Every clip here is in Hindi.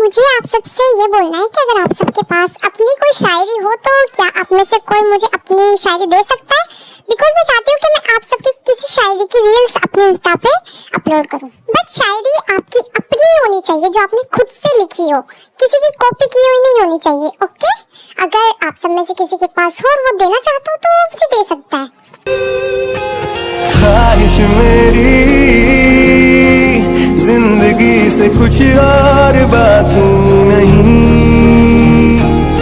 मुझे आप सबसे ये बोलना है कि अगर आप सबके पास अपनी कोई शायरी हो तो क्या आप में से कोई मुझे अपनी शायरी दे सकता है? बिकॉज मैं चाहती हूँ कि मैं आप सबकी किसी शायरी की रील्स अपने इंस्टा पे अपलोड करूँ। बट शायरी आपकी अपनी होनी चाहिए, जो आपने खुद से लिखी हो, किसी की कॉपी की हुई नहीं होनी चाहिए। ओके, अगर आप सब में से किसी के पास हो और वो देना चाहता हो तो मुझे दे सकता है। ख्वाहिश मेरी जिंदगी से कुछ और बातों नहीं,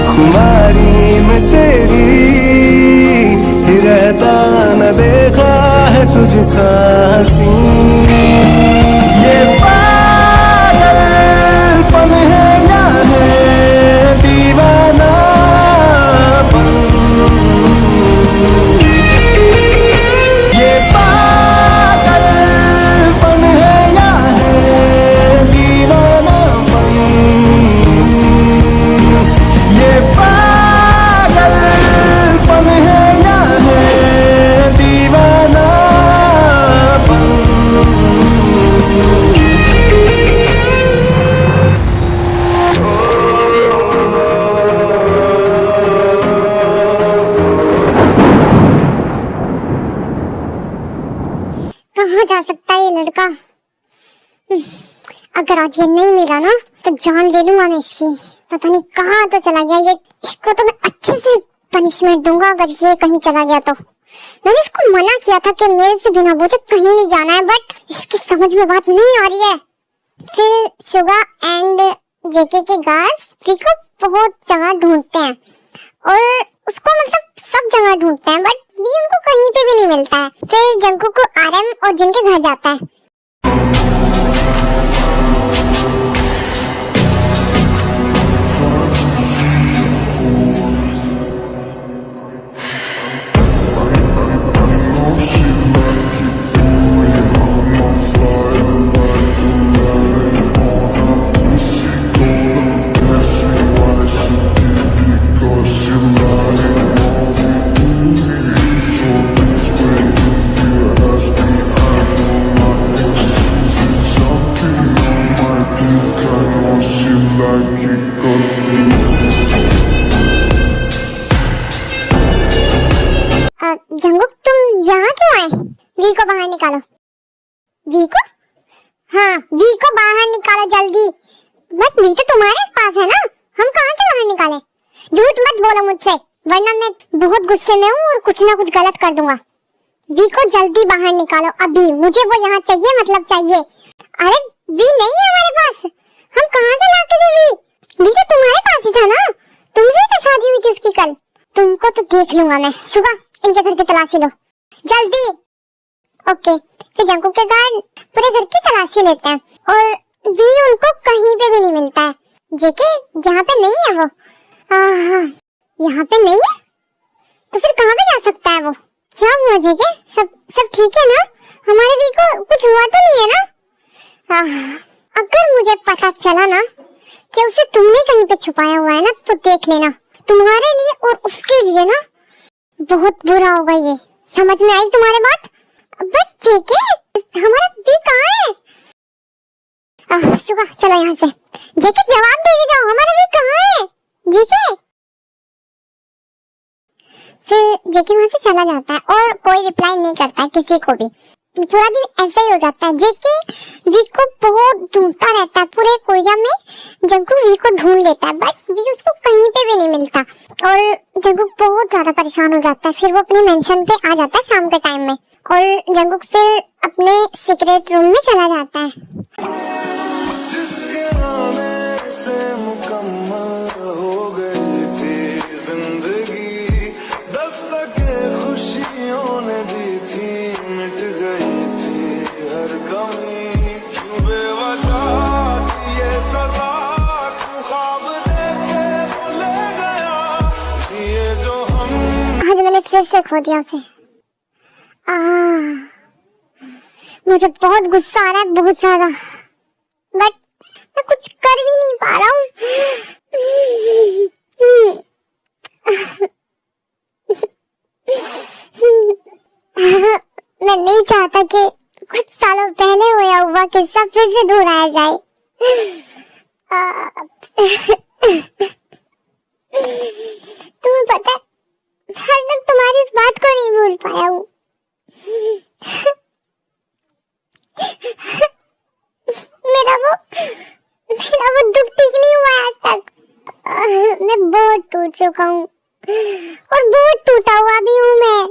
खुमारी में तेरी ही रहता न देखा है तुझसा हंसी। ये पागलपन है या है दीवानापन, ये पागलपन है या है दीवानापन, ये पागलपन है या है दीवानापन। कहाँ जा सकता है ये लड़का? अगर आज ये नहीं मिला ना तो जान ले लूंगा मैं इसकी। पता नहीं कहाँ तो चला गया ये। इसको तो मैं अच्छे से पनिशमेंट दूंगा अगर ये कहीं चला गया तो। मैंने इसको मना किया था कि मेरे से बिना पूछे कहीं नहीं जाना है, बट इसकी समझ में बात नहीं आ रही है। फिर शुगा एंड जेके के गार्ड्स वी को बहुत जगह ढूंढते हैं और उसको मतलब सब जगह ढूंढते हैं, बट वी उनको कहीं पे भी नहीं मिलता है। फिर जंगकुक को आरएम और जिन के घर जाता है। जंगकुक तुम यहाँ क्यों आए? वी को बाहर निकालो। वी को? हाँ, वी को बाहर निकालो जल्दी। बट वी तो तुम्हारे पास है ना, हम कहाँ से बाहर निकाले? झूठ मत बोलो मुझसे, वरना मैं बहुत गुस्से में हूँ और कुछ ना कुछ गलत कर दूंगा। वी को जल्दी बाहर निकालो अभी, मुझे वो यहाँ चाहिए, मतलब चाहिए। अरे वी नहीं है हमारे पास, हम कहाँ से लाते थे वी? वी तो तुम्हारे पास ही था ना, तुमसे तो शादी हुई थी उसकी कल। तुमको तो देख लूंगा मैं। शुगा, इनके घर की तलाशी लो जल्दी। ओके, फिर जंगकुक के गार्ड पूरे घर की तलाशी लेते हैं और वी उनको कहीं पे भी नहीं मिलता है। जेके यहाँ पे नहीं है वो। यहाँ पे नहीं है तो फिर कहाँ पे जा सकता है वो? क्या हुआ जेके? सब ठीक है ना? हमारे वी को कुछ हुआ तो नहीं है ना? अगर मुझे पता चला ना कि उसे तुमने कहीं पे छुपाया हुआ है ना तो देख लेना, तुम्हारे लिए और उसके लिए ना बहुत बुरा होगा ये। समझ में आई तुम्हारे बात? बट जेके हमारा वी कहाँ है? शुगा चलो यहाँ से। जेके जवाब दे जाओ, हमारा वी कहाँ है? जेके। फिर जेके वहाँ से चला जाता है और कोई रिप्लाई नहीं करता है किसी को भी। थोड़ा दिन ऐसा ही हो जाता है। जेके वी को बहुत ढूंढता रहता है पूरे कोरिया में। जंगकुक वी को ढूंढ लेता है बट वी उसको कहीं पे भी नहीं मिलता और जंगकुक बहुत ज्यादा परेशान हो जाता है। फिर वो अपने मेंशन पे आ जाता है शाम के टाइम में और जंगकुक फिर अपने सीक्रेट रूम में चला जाता है। फिर से खो दिया उसे। मुझे बहुत गुस्सा आ रहा है, बहुत ज्यादा, बट मैं कुछ कर भी नहीं पा रहा हूँ। मैं नहीं चाहता कि कुछ सालों पहले हुआ किस्सा फिर से दोहराया जाए। तुम्हें पता है, आज तक तुम्हारी इस बात को नहीं भूल पाया हूँ। मेरा वो दुख ठीक नहीं हुआ आज तक। मैं बहुत टूट चुका हूँ और बहुत टूटा हुआ भी हूँ मैं।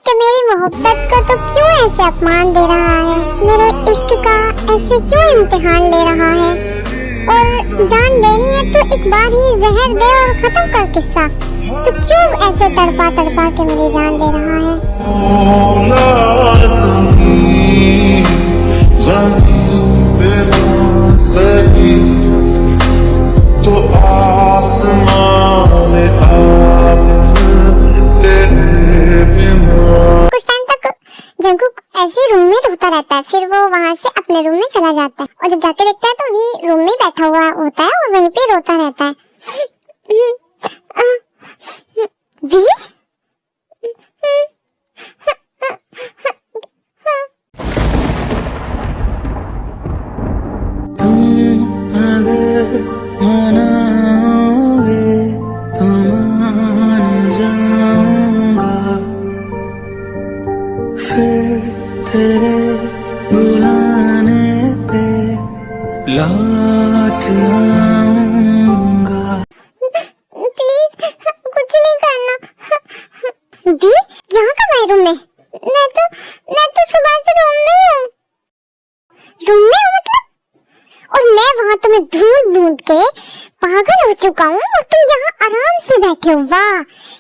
कि मेरी मोहब्बत को तो क्यों ऐसे अपमान दे रहा है, मेरे इश्क का ऐसे क्यों इम्तिहान ले रहा है। और जान लेनी है तो एक बार ही जहर दे और खत्म कर किस्सा। तो क्यों ऐसे तड़पा तड़पा के मेरी जान ले रहा है। तो आसमान कुछ टाइम तक जंगकुक ऐसे ही रूम में रोता रहता है, फिर वो वहाँ से अपने रूम में चला जाता है और जब जाके देखता है तो वी रूम में बैठा हुआ होता है और वहीं पे रोता रहता है। वी तुम अगर मनाओगे तो मान जाऊंगा, फिर तेरे बुलाने पे लौट आऊंगा। प्लीज कुछ नहीं करना। वी यहाँ कब आए रूम में? मैं तो सुबह से रूम में हूँ। रूम में हूँ मतलब? और मैं वहाँ तुम्हें ढूंढ ढूंढ के पागल हो चुका हूँ और तुम यहाँ आराम से बैठे हो। वाह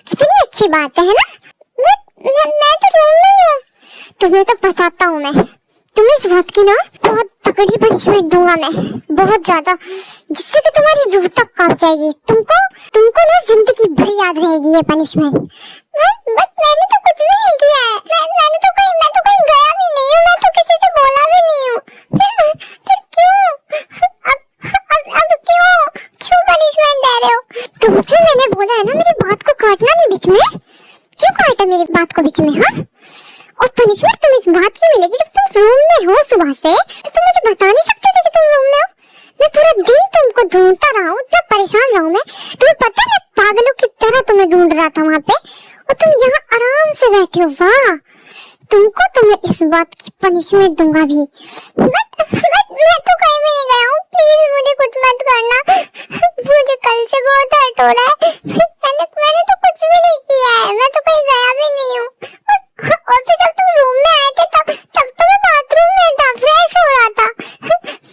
कितनी अच्छी बात है ना। मैं तो रूम में हूँ। तुम्हें तो बताता हूँ मैं, तुम्हें इस बात की ना बहुत तगड़ी पनिशमेंट दूंगा मैं, बहुत ज्यादा, जिससे कि तुम्हारी रूह तक कांप जाएगी। तुमको ना जिंदगी भर याद रहेगी ये पनिशमेंट। बट मैंने तो कुछ भी नहीं किया है। मैं तो कहीं गया भी नहीं हूँ, मैं तो किसी से बोला भी नहीं हूँ। फिर क्यों अब क्यों पनिशमेंट दे रहे हो? तुमसे मैंने बोला है ना मेरी बात को काटना नहीं बीच में। क्यों काटा मेरी बात को बीच में? हाँ, और पनिशमेंट तुम इस बात की मिलेगी जब तुम रूम में हो सुबह से, तो तुम मुझे बता नहीं सकते थे कि तुम रूम में हो। मैं पूरा दिन तुमको ढूंढता रहा हूँ, इतना परेशान रहा हूँ मैं। तुम्हें पता है मैं पागलों की तरह तुम्हें ढूंढ रहा था वहाँ पे, और तुम यहाँ आराम से बैठे हो। वाह, तो मैं इस बात की पनिशमेंट दूंगा भी। मैं तो कहीं भी नहीं गया हूँ, प्लीज मुझे कुछ मत करना। मुझे कल से बहुत हर्ट हो रहा है। मैंने तो कुछ भी नहीं किया है, मैं तो कहीं गया भी नहीं हूँ। और फिर जब तुम रूम में आए थे तब तो मैं बाथरूम में था, फ्रेश हो रहा था।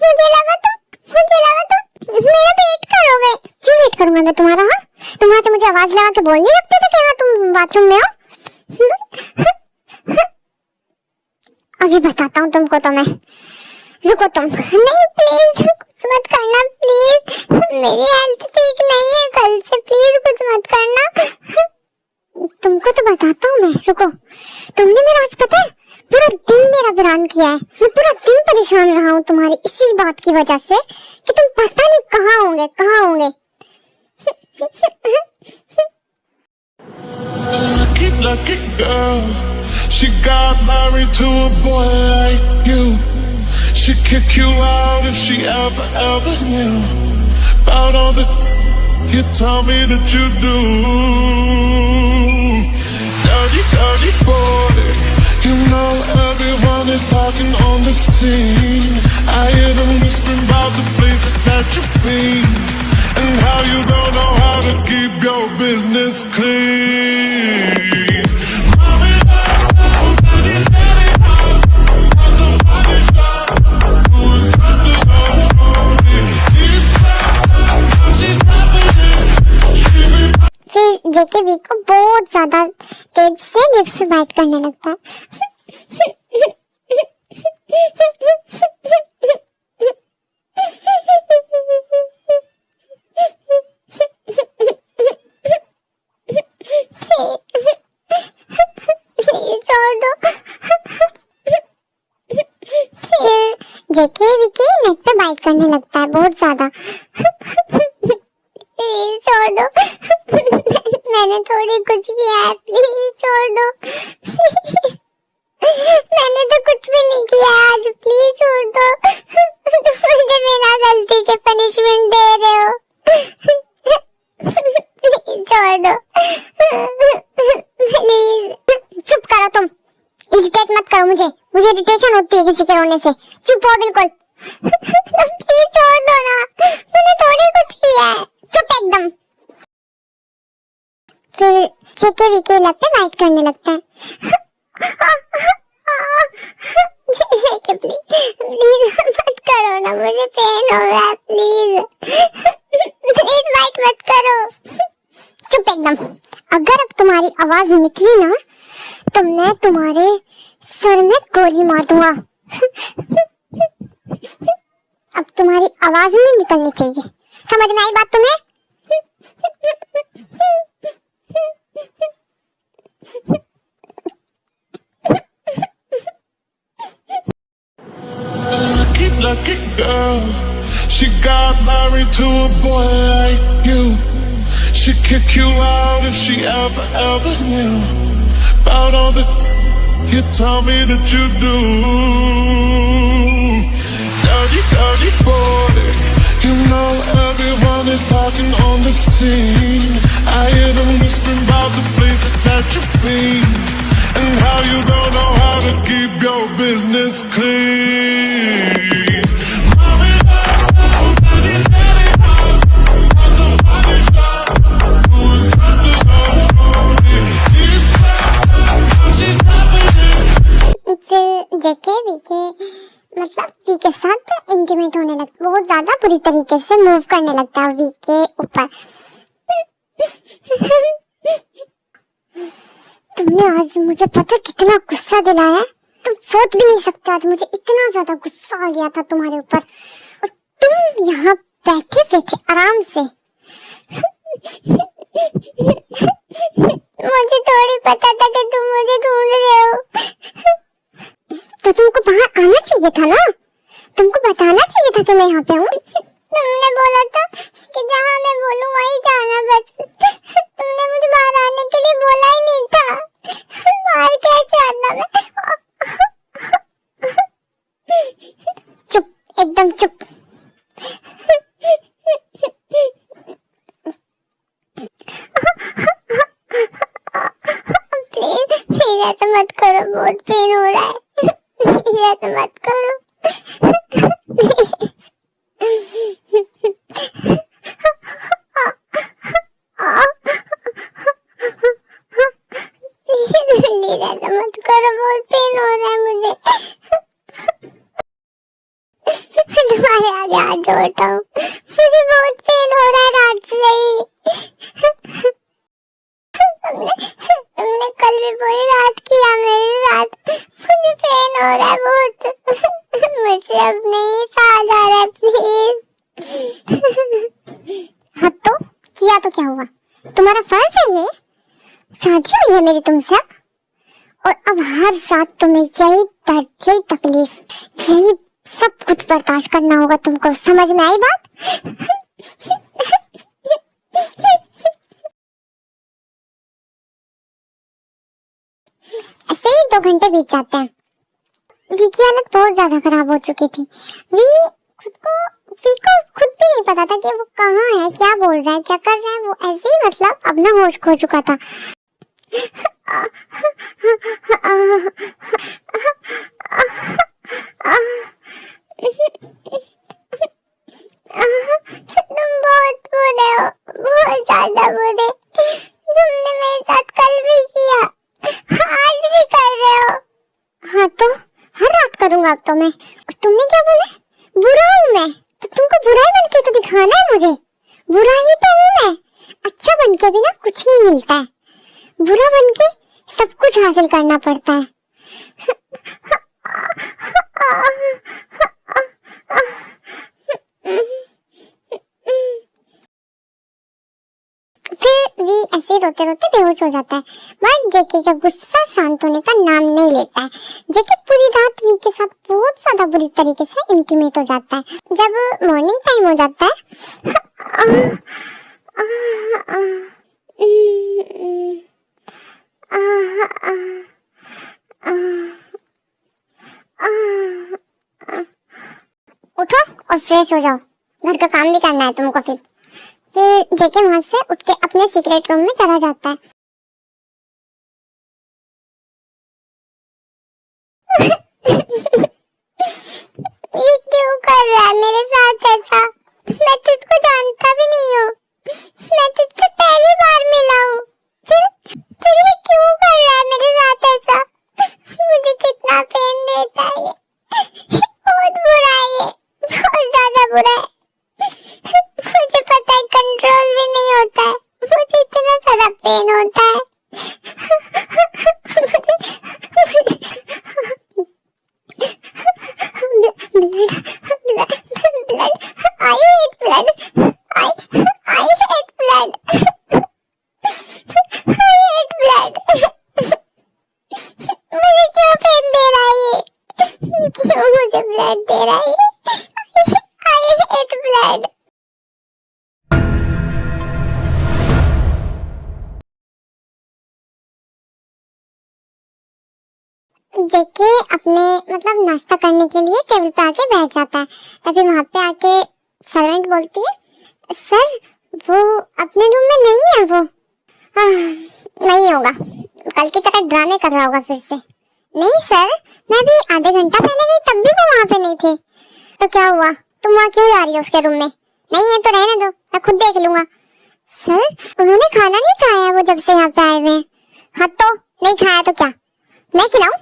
मुझे लगा तुम मेरा वेट करोगे। क्यों वेट करूंगा मैं तुम्हारा? हाँ, तुम वहाँ से मुझे आवाज लगा के बोल नहीं सकते थे कि हाँ तुम बाथरूम में हो? अभी बताता हूँ तुमको तो मैं। रुको तुम। नहीं प्लीज कुछ मत करना, प्लीज मेरी हेल्थ ठीक नहीं है कल से, प्लीज कुछ मत करना। तुमको तो बताता हूँ मैं, रुको। तुमने मेरा आज पता है पूरा दिन मेरा वीरान किया है। मैं पूरा दिन परेशान रहा हूँ तुम्हारी इसी बात की वजह से कि तुम पता नहीं कहाँ होंगे। Lucky girl, she got married to a boy like you. She'd kick you out if she ever knew about all the you tell me that you do. Dirty boy, you know everyone is talking on the scene. I hear them whispering about the places that you've been and how you don't know how to keep your business clean. फिर जेके वी को बहुत ज्यादा तेज से लिप्स पे बाइट करने लगता है। जेके वी के नेक पे बाइट करने लगता है बहुत ज्यादा। छोड़ दो। मैंने मैंने थोड़ी कुछ किया है, प्लीज छोड़ दो प्लीज। मैंने तो कुछ भी नहीं किया आज, प्लीज छोड़ दो। मुझे बिना गलती के पनिशमेंट दे रहे हो, प्लीज छोड़ दो प्लीज। चुप करो तुम, इरिटेट मत करो मुझे इरिटेशन होती है किसी के रोने से। चुप हो बिल्कुल। प्लीज छोड़ दो ना, मैंने थोड़ी कुछ किया है, चुप एकदम। फिर जेके वीके लगता है वाइट करने लगता है। जेके प्लीज मत करो ना, मुझे पेन हो रहा है, प्लीज प्लीज वाइट मत करो। चुप एकदम। अगर अब तुम्हारी आवाज निकली ना तो मैं तुम्हारे सर में गोली मार दूंगा। अब तुम्हारी आवाज नहीं निकलनी चाहिए, समझ में आई बात तुम्हें? Lucky girl, she got married to a boy like you. She'd kick you out if she ever knew about all the you tell me that you do. Dirty boy, you know everyone is talking on the scene. I hear them whispering about the places that you've been and how you don't know how to keep your business clean. JK VK मतलब वी के साथ इंटीमेट होने लगता, बहुत ज्यादा बुरी तरीके से मूव करने लगता है वी के ऊपर। तुमने आज मुझे पता कितना गुस्सा दिलाया है, तुम सोच भी नहीं सकते। आज मुझे इतना ज्यादा गुस्सा आ गया था तुम्हारे ऊपर, और तुम यहाँ बैठे थे आराम से। मुझे थोड़ी पता था कि तुम मुझे ढूंढ रहे हो, तो तुमको बाहर आना चाहिए था ना, तुमको बताना चाहिए था कि मैं यहाँ पे हूँ। तुमने बोला था कि जहाँ मैं बोलूँ वहीं जाना, बस तुमने मुझे बाहर आने के लिए बोला ही नहीं था। बाहर कैसे आना मैं? चुप एकदम चुप। प्लीज ऐसा मत करो, बहुत पेन हो रहा है, ऐसा मत करो प्लीज ऐसा मत करो, बहुत पेन हो रहा है मुझे। तुम्हारे आगे हाथ जोड़ता हूँ, मुझे बहुत पेन हो रहा है रात से ही। तुमने कल भी पूरी रात किया मेरे साथ, मुझे पेन हो रहा है बहुत। मुझे अब नहीं सहा जा रहा है, प्लीज। हाँ तो किया तो क्या हुआ, तुम्हारा फर्ज है ये, शादी हुई है मेरी तुमसे, और अब हर रात तुम्हें यही दर्द, यही तकलीफ, यही सब कुछ बर्दाश्त करना होगा तुमको। समझ में आई बात? ऐसे ही 2 घंटे बीत जाते हैं। वी की हालत बहुत ज्यादा खराब हो चुकी थी। वी को खुद भी नहीं पता था कि वो कहाँ है, क्या बोल रहा है, क्या कर रहा है। वो ऐसे ही मतलब अपना होश खो चुका था। तुम बहुत बुरे हो, बहुत ज्यादा बुरे। तुमने मेरे साथ कल भी किया, आज भी कर रहे हो। हाँ तो हर रात करूंगा अब तो मैं। और तुमने क्या बोला, बुरा हूँ मैं? तो तुमको बुराई बन के तो दिखाना है मुझे, बुरा ही तो हूँ मैं। अच्छा बन के भी ना कुछ नहीं मिलता है, बुरा बन के सब कुछ हासिल करना पड़ता है। फिर वी ऐसे रोते रोते बेहोश हो जाता है, बट जेके का गुस्सा शांत होने का नाम नहीं लेता है। जेके पूरी रात वी के साथ बहुत ज्यादा बुरी तरीके से इंटीमेट हो जाता है। जब मॉर्निंग टाइम हो जाता है, उठो और फ्रेश हो जाओ, घर का काम भी करना है तुमको। फिर जेके वहां से उठ के अपने सीक्रेट रूम में चला जाता है। ये क्यों कर रहा है मेरे साथ ऐसा? मैं तुझको जानता भी नहीं हूँ, मैं तुझसे पहली बार मिला हूँ, फिर ये क्यों कर रहा है मेरे साथ ऐसा? मुझे कितना पेन देता है ये, बहुत बुरा है ये, बहुत ज्यादा बुरा है। मुझे पता है कंट्रोल भी नहीं होता है, मुझे इतना ज्यादा पेन होता है। blood. I hate blood. I hate blood. I hate blood. मुझे क्यों पेन दे रहा है ये? क्यों मुझे ब्लड दे रहा है ये? I hate blood. जेके अपने मतलब नाश्ता करने के लिए टेबल पे आके बैठ जाता है। तभी वहां पे आके सर्वेंट बोलती है, सर वो अपने रूम में नहीं है। वो नहीं होगा, कल की तरह ड्रामे कर रहा होगा फिर से। नहीं सर, मैं भी आधे घंटा पहले गई तब भी वो वहाँ पे नहीं थे। तो क्या हुआ, तुम वहाँ क्यों जा रही हो उसके रूम में? नहीं है तो रहने दो, मैं खुद देख लूंगा। सर उन्होंने खाना नहीं खाया वो जब से यहाँ पे आए हुए हैं। हाँ तो नहीं खाया तो क्या, मैं खिलाऊं?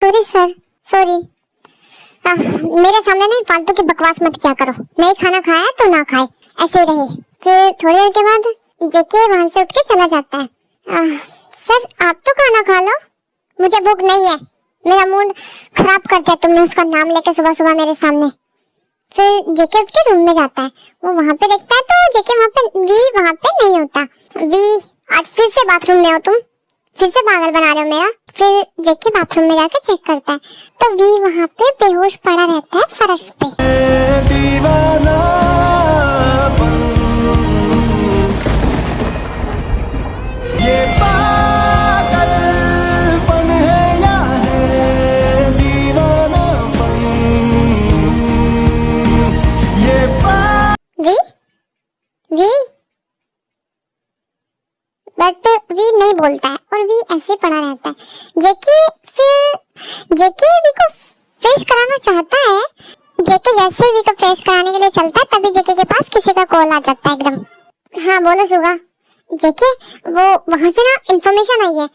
Sorry sir, sorry. मेरे सामने नहीं फालतू की बकवास मत किया करो। नहीं खाना खाया तो ना खाए, ऐसे ही रहे। फिर थोड़ी देर के बाद जेके वहां से उठ के चला जाता है। सर आप तो खाना खा लो, मुझे भूख नहीं है। मेरा मूड खराब कर दिया तुमने उसका नाम लेके सुबह सुबह मेरे सामने। फिर जेके उठ के रूम में जाता है। वो वहां पे देखता है तो जेके वहां पे वहां पे नहीं होता। आज फिर से बाथरूम में हो तुम, फिर से पागल बना रहे हो मेरा। फिर जेके बाथरूम में जाकर चेक करता है तो वी वहां पे बेहोश पड़ा रहता है फर्श पे। ये पागलपन है या है दीवानापन? ये वी बट वी नहीं बोलता है और वी ऐसे पड़ा रहता है। जेके वी को फ्रेश कराना चाहता है। जेके जैसे वी को फ्रेश कराने के लिए चलता है तभी जेके के पास किसी का कॉल आ जाता है एकदम। हाँ बोलो सुगा। जेके वो वहां से ना इंफॉर्मेशन आई है।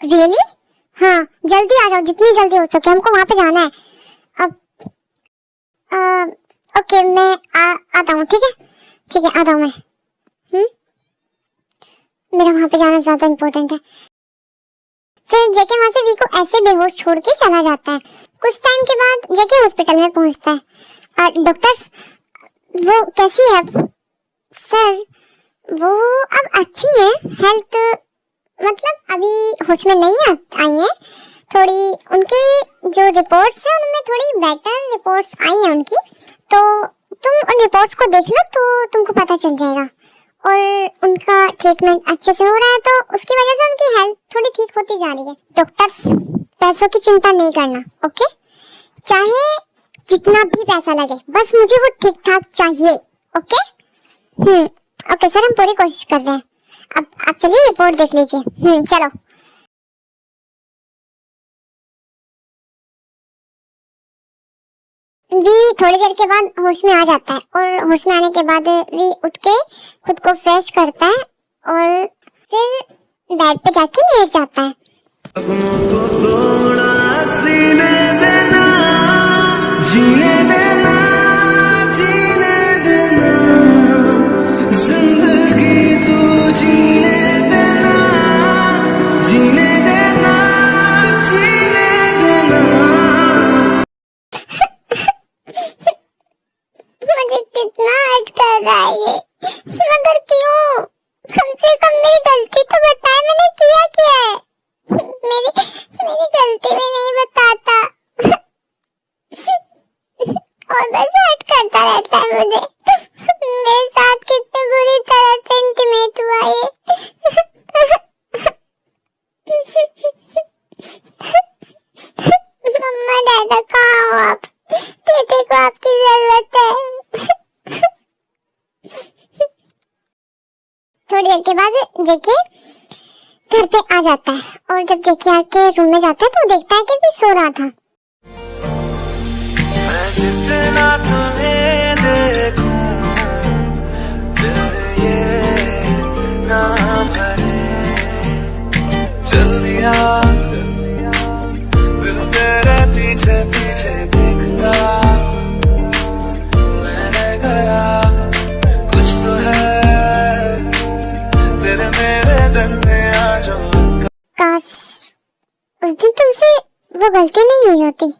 रियली? हाँ जल्दी आ जाओ, जितनी जल्दी हो सके, हमको वहां पे जाना है। अब ओके मैं आता हूँ। ठीक है आता हूँ मैं। मेरा वहां पे जाना ज्यादा इम्पोर्टेंट है। फिर जेके वहां से वी को ऐसे बेहोश छोड़ के चला जाता है। कुछ टाइम के बाद जेके हॉस्पिटल में पहुंचता है और डॉक्टर्स वो कैसी है? सर वो अब अच्छी है, हेल्थ मतलब अभी होश में नहीं आई है। थोड़ी उनकी जो रिपोर्ट्स है उनमें थोड़ी बेटर रिपोर्ट्स आई है उनकी, तो तुम उन रिपोर्ट्स को देख लो तो तुमको पता चल जाएगा। और उनका ट्रीटमेंट अच्छे से हो रहा है तो उसकी वजह से उनकी हेल्थ थोड़ी ठीक होती जा रही है। डॉक्टर्स पैसों की चिंता नहीं करना, ओके? चाहे जितना भी पैसा लगे, बस मुझे वो ठीक ठाक चाहिए, ओके? ओके सर, हम पूरी कोशिश कर रहे हैं। अब आप चलिए रिपोर्ट देख लीजिए। चलो। वी थोड़ी देर के बाद होश में आ जाता है और होश में आने के बाद वी उठ के खुद को फ्रेश करता है और फिर बेड पे जाके लेट जाता है। को थोड़ा सीने देना, जीने देना, जीने देना, जिंदगी तू जीने देना, जीने देना, जीने देना। मुझे कितना हर्ट कर रहा है ये, मगर क्यों? कम से कम मेरी गलती तो बताए, मैंने किया क्या है? मेरी गलती भी नहीं बताता। बेटा कहाँ हो आप? टीटी को आपकी जरूरत है। थोड़ी देर के बाद जेके घर पे आ जाता है और जब जेके आके रूम में जाता है तो देखता है कि भी सो रहा था। मैं जितना तुम्हें देखूं दिल ये ना भरे, चल दिया दिल तेरे पीछे पीछे देखता, मैं रह गया कुछ तो है तेरे मेरे दिल में आ जो। काश उस दिन तुमसे वो गलती नहीं हुई होती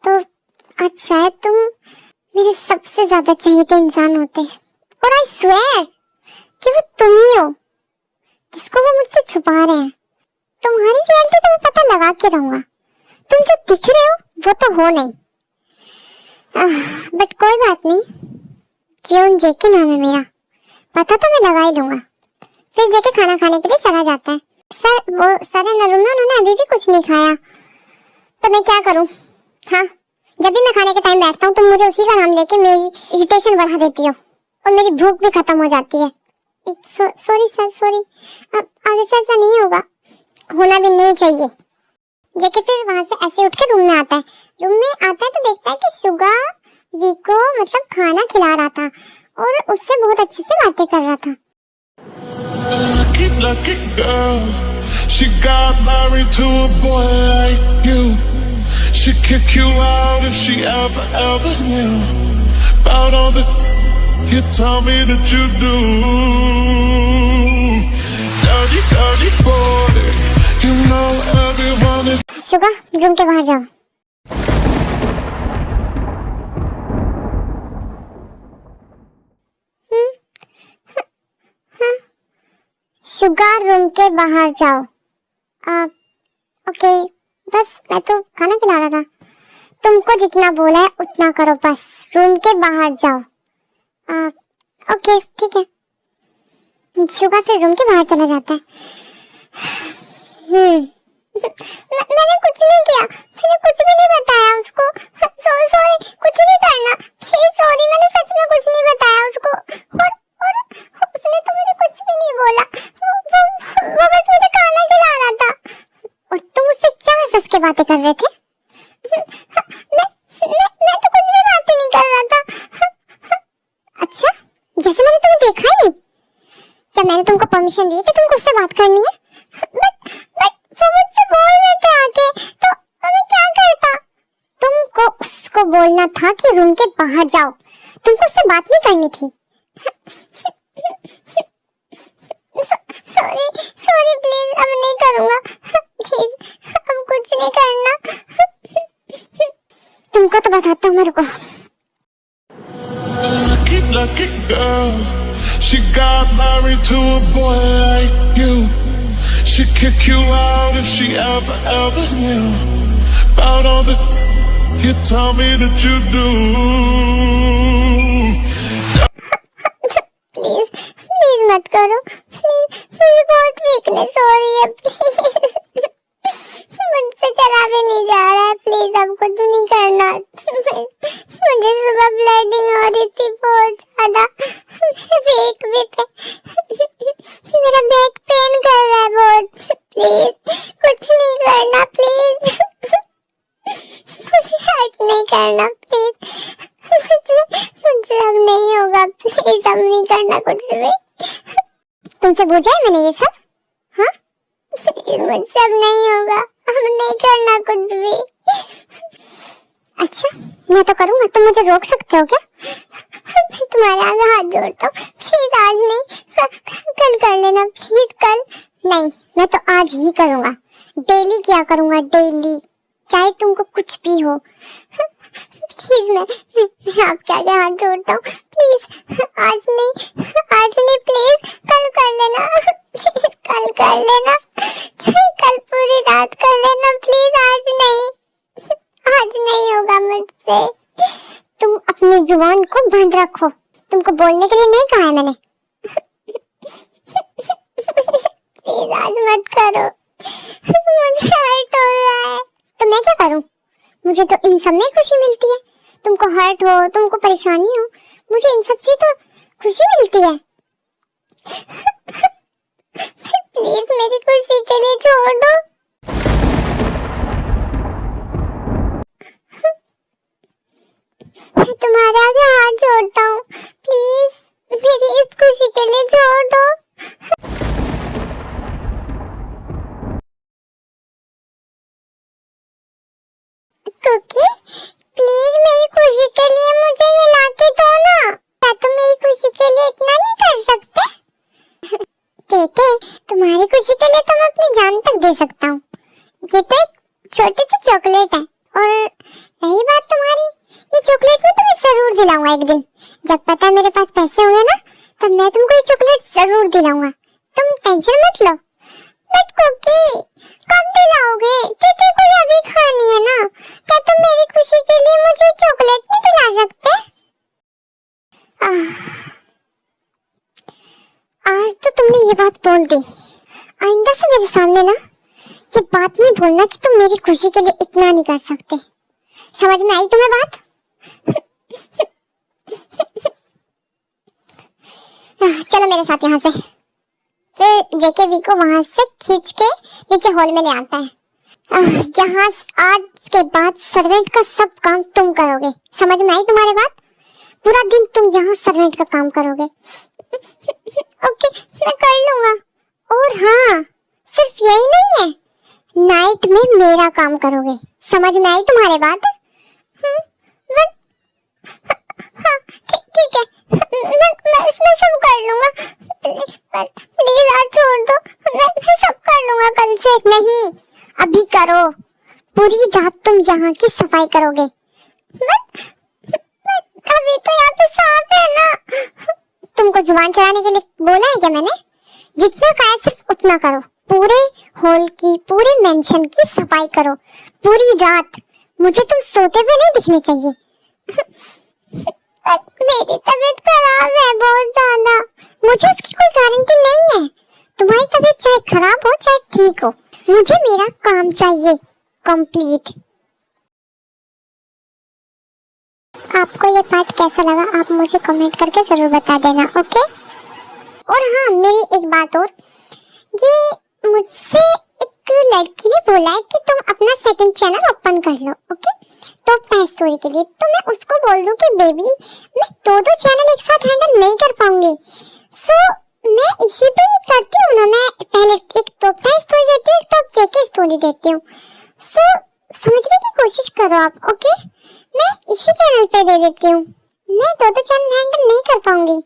तो आज शायद तुम मेरे सबसे ज्यादा चाहिए इंसान होते। और आई स्वेयर कि वो तुम ही हो जिसको वो मुझसे छुपा रहे हैं। तुम्हारी रियलिटी तो मैं पता लगा के रहूंगा। तुम जो दिख रहे हो वो तो हो नहीं। बट कोई बात नहीं, क्यों जेके नाम है मेरा, पता तो मैं लगा ही लूंगा। फिर जेके खाना खाने के लिए चला जाता है। सर वो सारे नरूम में उन्होंने अभी भी कुछ नहीं खाया तो मैं क्या करूं? हाँ, जब भी मैं खाने के टाइम बैठता हूँ तो मुझे उसी का नाम लेके मेरी इरिटेशन बढ़ा देती हो और मेरी भूख भी खत्म हो जाती है। Sorry sir, sorry. अब आगे से ऐसा नहीं होगा, होना भी नहीं चाहिए। जेके फिर वहां से ऐसे उठ के रूम में आता है। रूम में आता है तो देखता है कि शुगा वी को मतलब खाना खिला रहा था और उससे बहुत अच्छे से बातें कर रहा था। Lucky, lucky girl. She got married to a boy like you. She'd kick you out if she ever knew about all the you told me that you do. Dirty, dirty boy. You know everyone is. Suga room के बाहर जाओ। शुगा रूम के बाहर जाओ। ओके, बस मैं तो खाना खिला रहा था। तुमको जितना बोला है उतना करो, बस रूम के बाहर जाओ। ओके ठीक है। शुगा फिर रूम के बाहर चला जाता है। मैंने कुछ नहीं किया, मैंने कुछ भी नहीं बताया उसको। सॉरी, कुछ नहीं करना प्लीज, सॉरी, मैंने सच में कुछ नहीं बताया उसको। और उसने तो मुझे कुछ भी नहीं बोला, वो बस मुझे खाना खिला रहा था। और तुम उससे क्या हंस के बातें कर रहे थे? मैं तो कुछ भी बातें नहीं कर रहा था। अच्छा, जैसे मैंने तुम्हें देखा ही नहीं। क्या मैंने तुमको परमिशन दी कि तुमको उससे बात करनी है? बट वो मुझसे बोल रहे थे आके, तो मैं क्या करता? तुमको उसको बोलना था कि रूम के बाहर जाओ, तुमको उससे बात नहीं करनी थी। सॉरी प्लीज, अब नहीं करूंगा प्लीज, अब कुछ नहीं करना। तुमको तो बताता हूँ मेरे को। Lucky, lucky girl. She got married to a boy like you. She'd kick you out if she ever knew about all the you told me that you do. Please मत करो, प्लीज, मुझे बहुत वीकनेस हो रही है, प्लीज। मुझसे चला भी नहीं जा रहा है, प्लीज अब कुछ नहीं करना। मुझे सुबह ब्लीडिंग हो रही थी बहुत ज्यादा, मेरा बैक पेन कर रहा है बहुत, प्लीज कुछ नहीं करना, प्लीज मुझे हर्ट नहीं करना, प्लीज मुझसे अब नहीं होगा, प्लीज अब नहीं करना कुछ भी। तुमसे पूछा है मैंने ये सब? हाँ, मुझसे अब नहीं होगा, अब नहीं करना कुछ भी। अच्छा, मैं तो करूंगा, तुम मुझे रोक सकते हो क्या? मैं तुम्हारे आगे हाथ जोड़ता हूँ, प्लीज आज नहीं, कल कर लेना प्लीज। कल नहीं, मैं तो आज ही करूंगा, डेली किया करूंगा, डेली, चाहे तुमको कुछ भी हो। प्लीज मैं आपके आगे हाथ जोड़ता हूँ, प्लीज आज नहीं प्लीज, कल कर लेना प्लीज, कल कर लेना, कल पूरी रात कर लेना प्लीज, आज नहीं होगा मुझसे। तुम अपनी जुबान को बंद रखो, तुमको बोलने के लिए नहीं कहा है मैंने। प्लीज आज मत करो, मुझे हर्ट हो रहा है। तो मैं क्या करूं? मुझे तो इन सब में खुशी मिलती है। तुमको हर्ट हो, तुमको परेशानी हो, मुझे इन सब से तो खुशी मिलती है। प्लीज मेरी खुशी के लिए छोड़ दो। मैं तुम्हारे आगे हाथ जोड़ता हूँ, प्लीज मेरी इस खुशी के लिए छोड़ दो। कुकी, प्लीज मेरी खुशी के लिए मुझे ये लाके दो ना। क्या तुम मेरी खुशी के लिए इतना नहीं कर सकते? देते, तुम्हारी खुशी के लिए तो मैं अपनी जान तक दे सकता हूँ। ये तो एक छोटी सी चॉकलेट है, और रही बात तुम्हारी, ये चॉकलेट मैं तुम्हें जरूर दिलाऊंगा एक दिन। जब पता है मेरे पास पैसे होंगे ना, तब मैं तुमको ये चॉकलेट जरूर दिलाऊंगा। तुम टेंशन मत लो। बट कुकी, कब दिलाओगे? तुझे कोई अभी खानी है ना। क्या तुम मेरी खुशी के लिए मुझे चॉकलेट नहीं दिला सकते? आज तो तुमने ये बात बोल दी। आइंदा से मेरे सामने ना ये बात नहीं बोलना कि तुम मेरी खुशी के लिए इतना नहीं कर सकते। समझ में आई तुम्हें बात? चलो मेरे साथ यहाँ से। फिर जेकेवी को वहां से खींच के नीचे हॉल में ले आता है। यहाँ आज के बाद सर्वेंट का सब काम तुम करोगे। समझ में आई तुम्हारी बात? पूरा दिन तुम यहाँ सर्वेंट का काम करोगे। ओके, मैं कर लूंगा। और हाँ, सिर्फ यही नहीं है, नाइट में मेरा काम करोगे। समझ में आई तुम्हारी बात? ठीक है, मैं सब कर लूंगा। प्लीज आज छोड़ दो, मैं सब कर लूंगा कल से। नहीं, अभी करो। पूरी रात तुम यहाँ की सफाई करोगे। अभी तो यहाँ पे सांप है ना। तुमको जुबान चलाने के लिए बोला है क्या मैंने? जितना कहा सिर्फ उतना करो। पूरे हॉल की, पूरे मेंशन की सफाई करो पूरी रात। मुझे तुम सोते हुए नहीं दिखने चाहिए। मेरी तबीयत खराब है बहुत ज्यादा। मुझे उसकी कोई गारंटी नहीं है। तुम्हारी तबीयत चाहे खराब हो चाहे ठीक हो, मुझे मेरा काम चाहिए कंप्लीट। आपको ये पार्ट कैसा लगा आप मुझे कमेंट करके जरूर बता देना, ओके? और हाँ, मेरी एक बात और, ये मुझसे एक लड़की ने बोला है कि तुम अपना सेकंड चैनल ओपन कर लो, ओके? तो टॉप स्टोरी के लिए तो मैं उसको बोल दूं कि बेबी मैं दो चैनल एक साथ हैंडल नहीं कर पाऊंगी। सो मैं इसी पे ही करती हूँ ना। मैं पहले एक टॉप स्टोरी देती हूँ, एक टॉप जेके स्टोरी देती हूँ। सो समझने की कोशिश करो आप, ओके? मैं इसी चैनल पे दे देती हूँ। मैं दो चैनल हैंडल नहीं कर पाऊंगी।